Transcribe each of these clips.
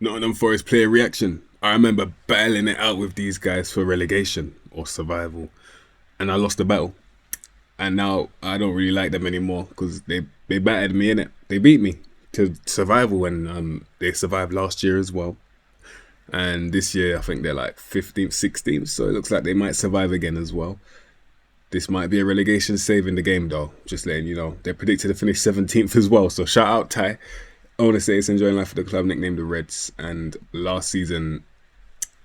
Nottingham Forest player reaction. I remember battling it out with these guys for relegation or survival, and I lost the battle. And now I don't really like them anymore because they battered me in it. They beat me to survival when they survived last year as well. And this year I think they're like 15th, 16th, so it looks like they might survive again as well. This might be a relegation save in the game though, just letting you know. They're predicted to finish 17th as well, so shout out Ty. I want to say it's enjoying life for the club, nicknamed the Reds, and last season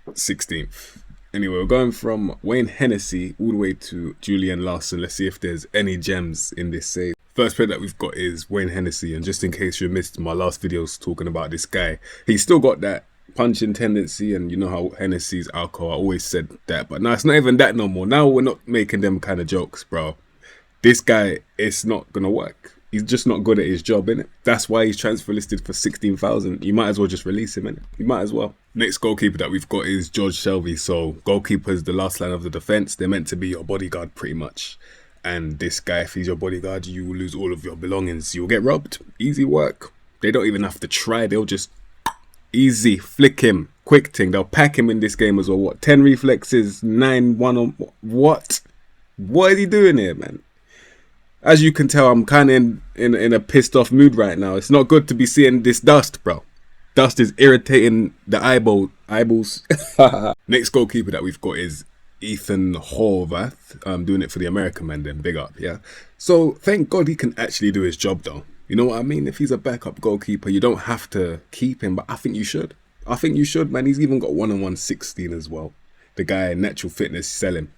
16th. Anyway, we're going from Wayne Hennessy all the way to Julian Larson. Let's see if there's any gems in this save. First player that we've got is Wayne Hennessy, and just in case you missed my last videos talking about this guy, he's still got that punching tendency, and you know how Hennessy's alcohol, I always said that, but now it's not even that no more. Now we're not making them kind of jokes, bro. This guy, it's not gonna work. He's just not good at his job, innit? That's why he's transfer listed for 16,000. You might as well just release him, innit? You might as well. Next goalkeeper that we've got is George Shelby. So goalkeeper's the last line of the defence. They're meant to be your bodyguard pretty much. And this guy, if he's your bodyguard, you will lose all of your belongings. You'll get robbed. Easy work. They don't even have to try. They'll just easy flick him. Quick thing. They'll pack him in this game as well. What? 10 reflexes, 9 1 on. What? What is he doing here, man? As you can tell, I'm kind of in a pissed off mood right now. It's not good to be seeing this dust, bro. Dust is irritating the eyeballs. Next goalkeeper that we've got is Ethan Horvath. Doing it for the American man then, big up, yeah. So thank God he can actually do his job though. You know what I mean? If he's a backup goalkeeper, you don't have to keep him, but I think you should. I think you should, man. He's even got 1-on-1 16 as well. The guy, natural fitness, sell him.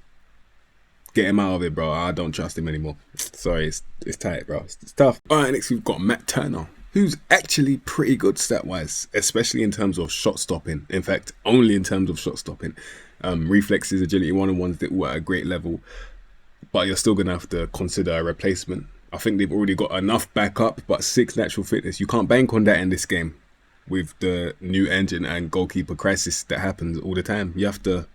Get him out of it, bro. I don't trust him anymore. Sorry, it's tight, bro. It's tough. All right, next we've got Matt Turner, who's actually pretty good stat-wise, especially in terms of shot stopping. In fact, only in terms of shot stopping. Reflexes, agility, one-on-ones, they're all at a great level. But you're still going to have to consider a replacement. I think they've already got enough backup, but 6 natural fitness. You can't bank on that in this game with the new engine and goalkeeper crisis that happens all the time. You have to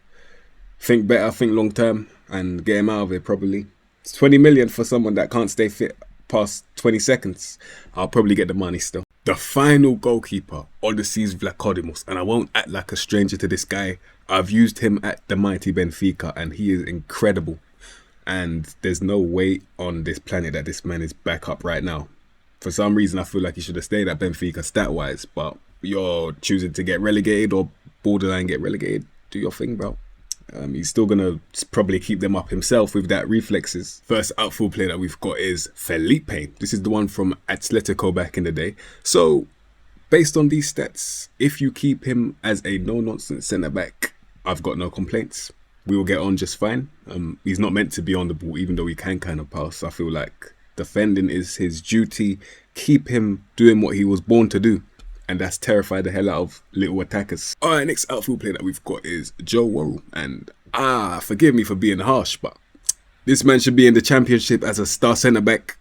think better, think long term, and get him out of it probably. It's 20 million for someone that can't stay fit past 20 seconds. I'll probably get the money still. The final goalkeeper, Odysseus Vlachodimos, and I won't act like a stranger to this guy. I've used him at the mighty Benfica and he is incredible. And there's no way on this planet that this man is back up right now. For some reason, I feel like he should have stayed at Benfica stat-wise, but you're choosing to get relegated or borderline get relegated. Do your thing, bro. He's still going to probably keep them up himself with that reflexes. First outfield player that we've got is Felipe. This is the one from Atletico back in the day. So, based on these stats, if you keep him as a no-nonsense centre-back, I've got no complaints. We will get on just fine. He's not meant to be on the ball, even though he can kind of pass. I feel like defending is his duty. Keep him doing what he was born to do. And that's terrified the hell out of little attackers. All right, next outfield player that we've got is Joe Worrell. And forgive me for being harsh, but this man should be in the Championship as a star centre-back,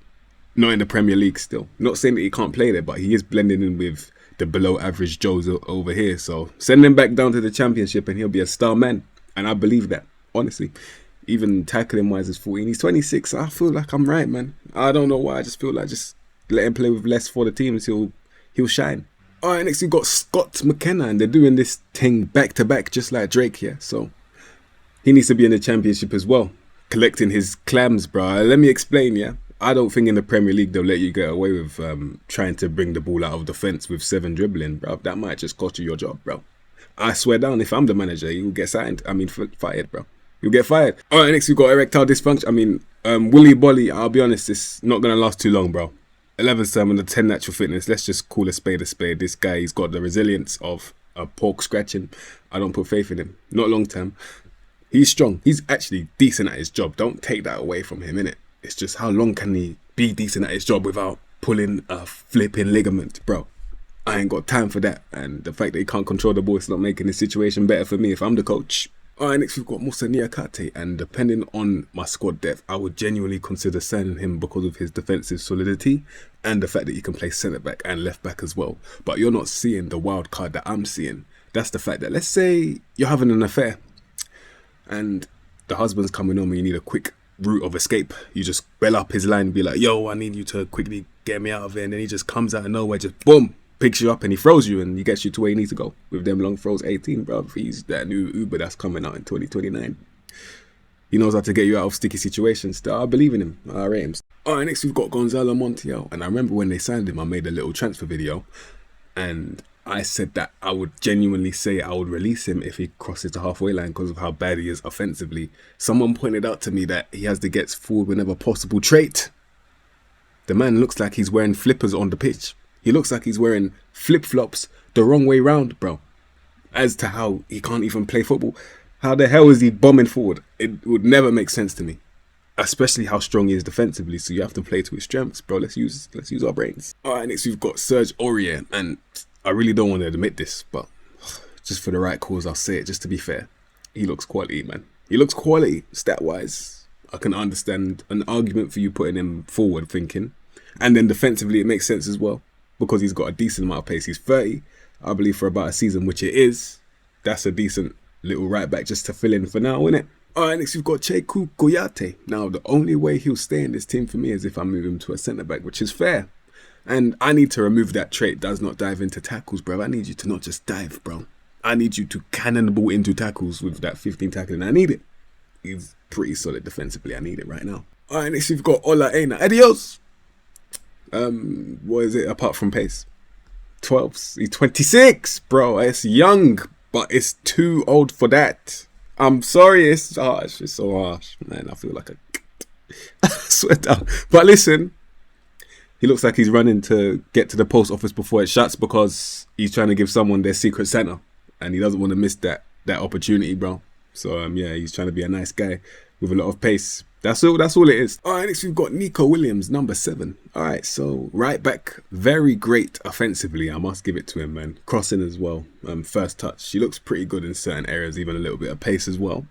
not in the Premier League still. Not saying that he can't play there, but he is blending in with the below-average Joes over here. So send him back down to the Championship and he'll be a star man. And I believe that, honestly. Even tackling-wise is 14. He's 26. I feel like I'm right, man. I don't know why. I just feel like just let him play with less for the teams. He'll shine. All right, next we've got Scott McKenna, and they're doing this thing back-to-back just like Drake here. So he needs to be in the Championship as well, collecting his clams, bro. Let me explain, yeah? I don't think in the Premier League they'll let you get away with trying to bring the ball out of defence with 7 dribbling, bro. That might just cost you your job, bro. I swear down, if I'm the manager, you'll get signed. Fired, bro. You'll get fired. All right, next we've got erectile dysfunction. Willy Bolly, I'll be honest, it's not going to last too long, bro. 11 stamina, 10 natural fitness. Let's just call a spade a spade. This guy, he's got the resilience of a pork scratching. I don't put faith in him. Not long term. He's strong. He's actually decent at his job. Don't take that away from him, innit? It's just how long can he be decent at his job without pulling a flipping ligament, bro? I ain't got time for that. And the fact that he can't control the ball is not making the situation better for me if I'm the coach. All right, next we've got Musa Niakate, and depending on my squad depth, I would genuinely consider signing him because of his defensive solidity and the fact that he can play centre-back and left-back as well. But you're not seeing the wild card that I'm seeing. That's the fact that, let's say you're having an affair and the husband's coming home and you need a quick route of escape. You just bell up his line and be like, yo, I need you to quickly get me out of here. And then he just comes out of nowhere, just boom, picks you up and he throws you and he gets you to where you need to go with them long throws. 18, bro. He's that new Uber that's coming out in 2029. He knows how to get you out of sticky situations. I believe in him. I rate him. Alright, next we've got Gonzalo Montiel. And I remember when they signed him, I made a little transfer video. And I said that I would genuinely say I would release him if he crosses the halfway line because of how bad he is offensively. Someone pointed out to me that he has the gets forward whenever possible trait. The man looks like he's wearing flippers on the pitch. He looks like he's wearing flip-flops the wrong way round, bro. As to how he can't even play football. How the hell is he bombing forward? It would never make sense to me. Especially how strong he is defensively. So you have to play to his strengths, bro. Let's use our brains. Alright, next we've got Serge Aurier. And I really don't want to admit this, but just for the right cause, I'll say it just to be fair. He looks quality, man. He looks quality, stat-wise. I can understand an argument for you putting him forward thinking. And then defensively, it makes sense as well. Because he's got a decent amount of pace. He's 30, I believe, for about a season, which it is. That's a decent little right back just to fill in for now, innit? Alright, next we've got Cheku Koyate. Now, the only way he'll stay in this team for me is if I move him to a centre-back, which is fair. And I need to remove that trait, does not dive into tackles, bro. I need you to not just dive, bro. I need you to cannonball into tackles with that 15 tackling. I need it. He's pretty solid defensively. I need it right now. Alright, next we've got Ola Aina. Adios! What is it apart from pace? 12s. He's 26, bro. It's young, but it's too old for that. I'm sorry, it's harsh. It's so harsh, man. I feel like I swear down. But listen, he looks like he's running to get to the post office before it shuts because he's trying to give someone their secret Santa, and he doesn't want to miss that opportunity, bro. So yeah, he's trying to be a nice guy with a lot of pace. That's all it is. Alright, next we've got Nico Williams, number 7. Alright, so right back, very great offensively, I must give it to him, man. Crossing as well, first touch. She looks pretty good in certain areas, even a little bit of pace as well.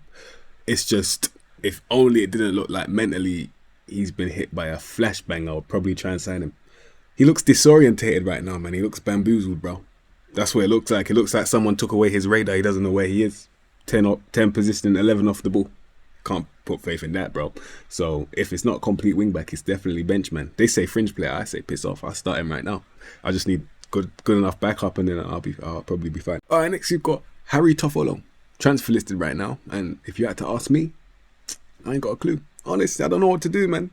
It's just, if only it didn't look like mentally he's been hit by a flashbang, I would probably try and sign him. He looks disorientated right now, man. He looks bamboozled, bro. That's what it looks like. It looks like someone took away his radar. He doesn't know where he is. 10 position, 11 off the ball. Can't put faith in that, bro. So if it's not complete wing back, it's definitely bench, man. They say fringe player, I say piss off. I'll start him right now. I just need good enough backup, and then I'll probably be fine. Alright, next you've got Harry Toffolo, transfer listed right now. And if you had to ask me, I ain't got a clue. Honestly, I don't know what to do, man.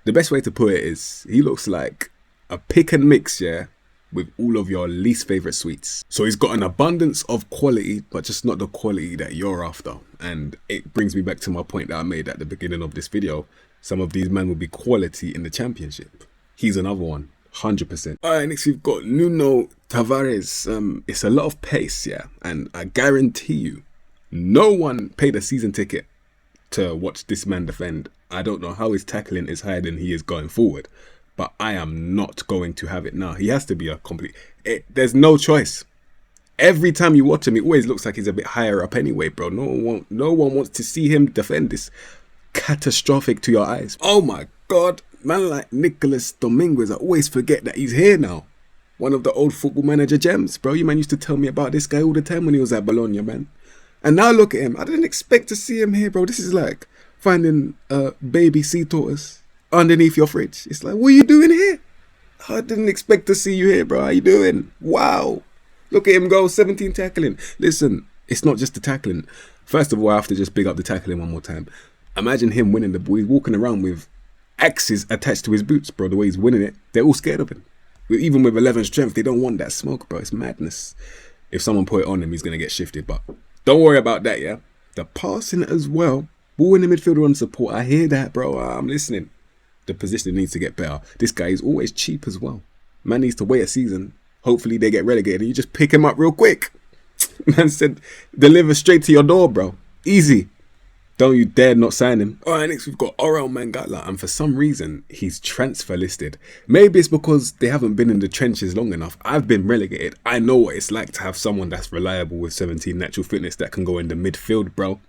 The best way to put it is he looks like a pick and mix, yeah, with all of your least favourite sweets. So he's got an abundance of quality, but just not the quality that you're after. And it brings me back to my point that I made at the beginning of this video. Some of these men will be quality in the championship. He's another one, 100%. Alright, next we've got Nuno Tavares. It's a lot of pace, yeah. And I guarantee you, no one paid a season ticket to watch this man defend. I don't know how his tackling is higher than he is going forward. But I am not going to have it now. He has to be a complete... there's no choice. Every time you watch him, it always looks like he's a bit higher up anyway, bro. No one wants to see him defend this. Catastrophic to your eyes. Oh my God. Man like Nicolas Dominguez, I always forget that he's here now. One of the old Football Manager gems, bro. You man used to tell me about this guy all the time when he was at Bologna, man. And now look at him. I didn't expect to see him here, bro. This is like finding baby sea tortoise underneath your fridge. It's like, what are you doing here? I didn't expect to see you here, bro. How you doing? Wow. Look at him go, 17 tackling. Listen, it's not just the tackling. First of all, I have to just big up the tackling one more time. Imagine him winning the ball. He's walking around with axes attached to his boots, bro. The way he's winning it, they're all scared of him. Even with 11 strength, they don't want that smoke, bro. It's madness. If someone put it on him, he's going to get shifted. But don't worry about that, yeah? The passing as well. Ball in the midfielder on support. I hear that, bro. I'm listening. The position needs to get better. This guy is always cheap as well. Man needs to wait a season. Hopefully they get relegated and you just pick him up real quick. Man said, deliver straight to your door, bro. Easy. Don't you dare not sign him. Alright, next we've got Orel Mangala, and for some reason, he's transfer listed. Maybe it's because they haven't been in the trenches long enough. I've been relegated. I know what it's like to have someone that's reliable with 17 natural fitness that can go in the midfield, bro.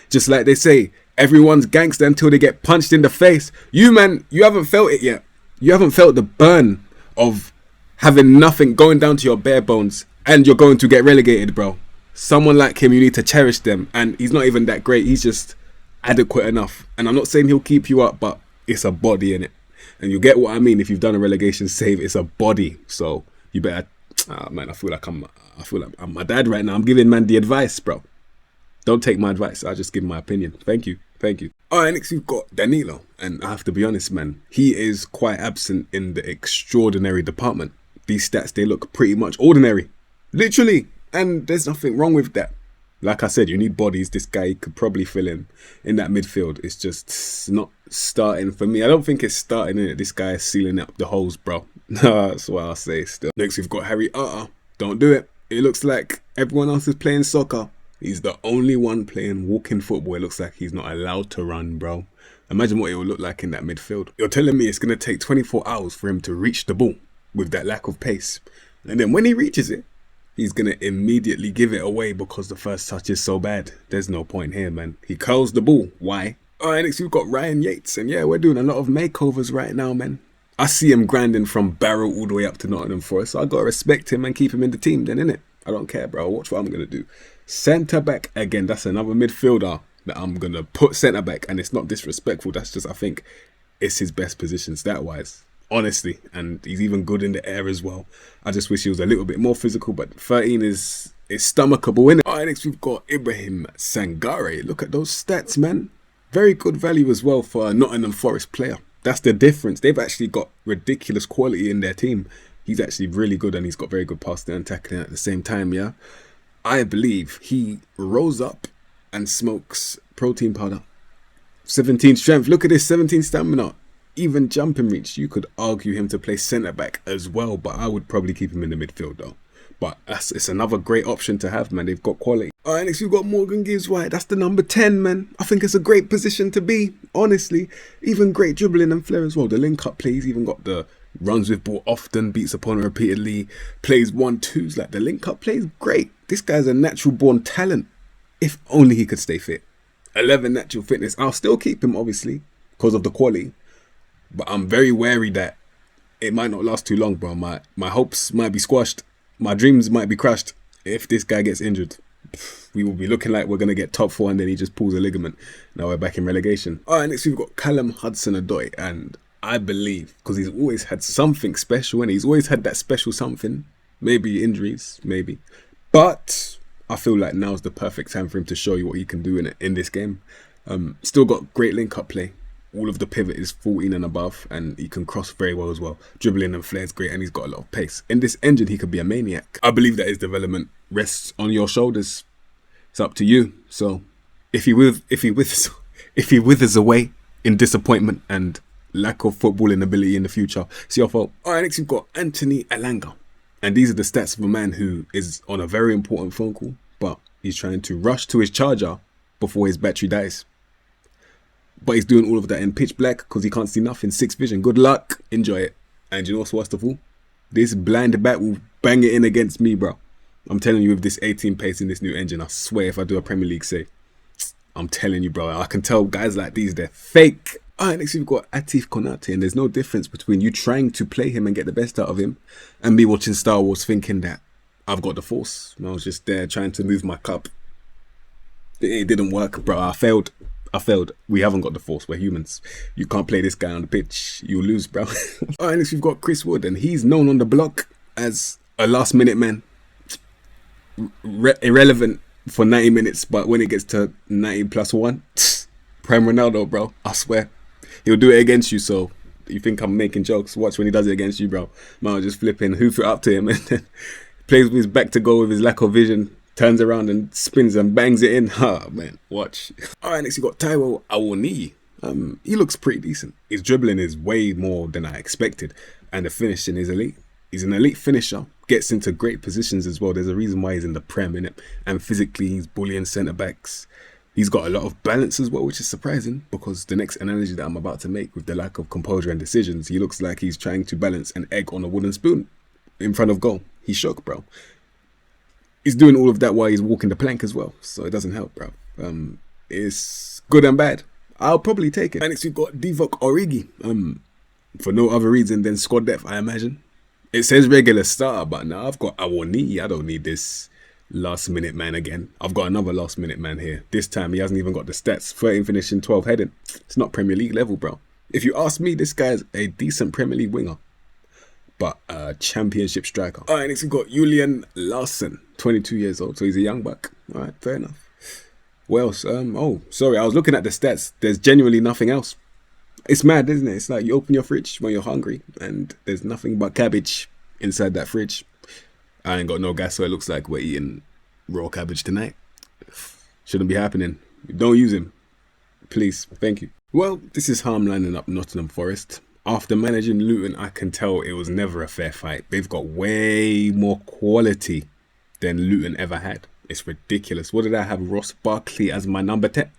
Just like they say, everyone's gangster until they get punched in the face. You, man, you haven't felt it yet. You haven't felt the burn of having nothing, going down to your bare bones, and you're going to get relegated, bro. Someone like him, you need to cherish them. And he's not even that great. He's just adequate enough. And I'm not saying he'll keep you up, but it's a body in it. And you get what I mean if you've done a relegation save. It's a body. So you better Ah, man, I feel like I'm my dad right now. I'm giving man the advice, bro. Don't take my advice. I just give my opinion. Thank you. Thank you. All right, next we've got Danilo. And I have to be honest, man. He is quite absent in the extraordinary department. These stats, they look pretty much ordinary. Literally. And there's nothing wrong with that. Like I said, you need bodies. This guy could probably fill in that midfield. It's just not starting for me. I don't think it's starting in it. This guy is sealing up the holes, bro. That's what I'll say still. Next, we've got Harry Arter. Don't do it. It looks like everyone else is playing soccer. He's the only one playing walking football. It looks like he's not allowed to run, bro. Imagine what it will look like in that midfield. You're telling me it's going to take 24 hours for him to reach the ball with that lack of pace. And then when he reaches it, he's going to immediately give it away because the first touch is so bad. There's no point here, man. He curls the ball. Why? All right, next we've got Ryan Yates. And yeah, we're doing a lot of makeovers right now, man. I see him grinding from Barrow all the way up to Nottingham Forest. So I got to respect him and keep him in the team then, innit? I don't care, bro. Watch what I'm going to do. Centre back, again, that's another midfielder that I'm going to put centre back. And it's not disrespectful. That's just, I think, it's his best position stat-wise. Honestly. And he's even good in the air as well. I just wish he was a little bit more physical. But 13 is stomachable, innit? All right, next we've got Ibrahim Sangare. Look at those stats, man. Very good value as well for a Nottingham Forest player. That's the difference. They've actually got ridiculous quality in their team. He's actually really good and he's got very good passing and tackling at the same time, yeah? I believe he rose up and smokes protein powder. 17 strength. Look at this, 17 stamina. Even jumping reach. You could argue him to play centre back as well, but I would probably keep him in the midfield though. But it's another great option to have, man. They've got quality. All right, next we've got Morgan Gibbs-White. That's the number 10, man. I think it's a great position to be, honestly. Even great dribbling and flair as well. The link-up play, he's even got the runs with ball often, beats opponent repeatedly, plays 1-2s. Like, the link-up play is great. This guy's a natural-born talent. If only he could stay fit. 11 natural fitness. I'll still keep him, obviously, because of the quality. But I'm very wary that it might not last too long, bro. My hopes might be squashed. My dreams might be crushed if this guy gets injured. We will be looking like we're going to get top 4 and then he just pulls a ligament. Now we're back in relegation. All right, next we've got Callum Hudson-Odoi. And I believe, because he's always had something special and he's always had that special something. Maybe injuries, maybe. But I feel like now's the perfect time for him to show you what he can do in this game. Still got great link-up play. All of the pivot is 14 and above, and he can cross very well as well. Dribbling and flair is great, and he's got a lot of pace. In this engine, he could be a maniac. I believe that his development rests on your shoulders. It's up to you. So, if he withers away in disappointment and lack of footballing ability in the future, it's your fault. All right, next we've got Anthony Elanga, and these are the stats of a man who is on a very important phone call, but he's trying to rush to his charger before his battery dies. But he's doing all of that in pitch black because he can't see nothing. 6 vision. Good luck. Enjoy it. And you know what's worst of all? This blind bat will bang it in against me, bro. I'm telling you, with this 18 pace in this new engine, I swear if I do a Premier League save, I'm telling you, bro, I can tell guys like these, they're fake. All right, next we've got Atif Konate, and there's no difference between you trying to play him and get the best out of him and me watching Star Wars thinking that I've got the force. I was just there trying to move my cup. It didn't work, bro. I failed. We haven't got the force. We're humans. You can't play this guy on the pitch. You'll lose, bro. All right, next we've got Chris Wood, and he's known on the block as a last-minute man. Irrelevant for 90 minutes, but when it gets to 90 plus 1, Prime Ronaldo, bro. I swear. He'll do it against you, so you think I'm making jokes? Watch when he does it against you, bro. Man, just flipping, hoof it up to him, and then plays with his back to goal with his lack of vision. Turns around and spins and bangs it in. Man, watch. All right, next you got Taiwo Awoniyi. He looks pretty decent. His dribbling is way more than I expected. And the finishing is elite. He's an elite finisher. Gets into great positions as well. There's a reason why he's in the Prem, innit? And physically, he's bullying centre-backs. He's got a lot of balance as well, which is surprising. Because the next analogy that I'm about to make with the lack of composure and decisions, he looks like he's trying to balance an egg on a wooden spoon in front of goal. He's shook, bro. He's doing all of that while he's walking the plank as well. So it doesn't help, bro. It's good and bad. I'll probably take it. And next we've got Divock Origi. For no other reason than squad depth, I imagine. It says regular starter, but now I've got Awoniyi. I don't need this last minute man again. I've got another last minute man here. This time he hasn't even got the stats. 13 finishing, 12 heading. It's not Premier League level, bro. If you ask me, this guy's a decent Premier League winger. but a championship striker. All right, next we got Julian Larson, 22 years old, so he's a young buck. All right, fair enough. What else? Oh, sorry, I was looking at the stats. There's genuinely nothing else. It's mad, isn't it? It's like you open your fridge when you're hungry and there's nothing but cabbage inside that fridge. I ain't got no gas, so it looks like we're eating raw cabbage tonight. Shouldn't be happening. Don't use him. Please. Thank you. Well, this is Harm lining up Nottingham Forest. After managing Luton, I can tell it was never a fair fight. They've got way more quality than Luton ever had. It's ridiculous. What did I have? Ross Barkley as my number 10?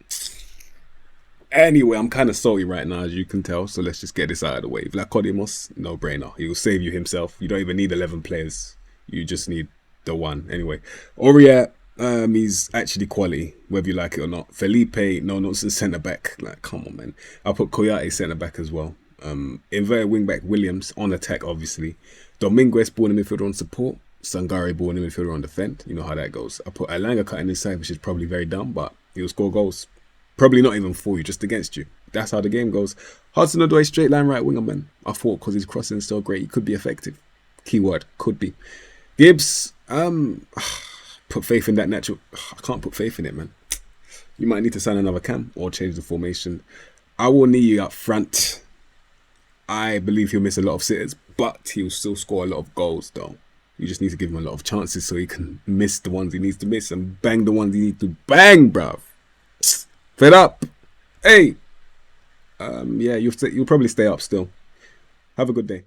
Anyway, I'm kind of salty right now, as you can tell, so let's just get this out of the way. Vlachodimos, no brainer. He will save you himself. You don't even need 11 players. You just need the one. Anyway, Aurier, he's actually quality, whether you like it or not. Felipe, no nonsense centre back. Like, come on, man. I'll put Koyate centre back as well. Inverted wing back Williams on attack, obviously. Dominguez ball in midfielder on support. Sangare ball in midfielder on defend. You know how that goes. I put Alanga cutting inside, which is probably very dumb, but he'll score goals. Probably not even for you, just against you. That's how the game goes. Hudson-Odoi, straight line right winger, man. I thought because his crossing is so great, he could be effective. Keyword, could be. Gibbs, put faith in that natural. I can't put faith in it, man. You might need to sign another cam or change the formation. I will need you up front. I believe he'll miss a lot of sitters, but he'll still score a lot of goals, though. You just need to give him a lot of chances so he can miss the ones he needs to miss and bang the ones he needs to bang, bruv. Fed up. Hey. Yeah, you'll probably stay up still. Have a good day.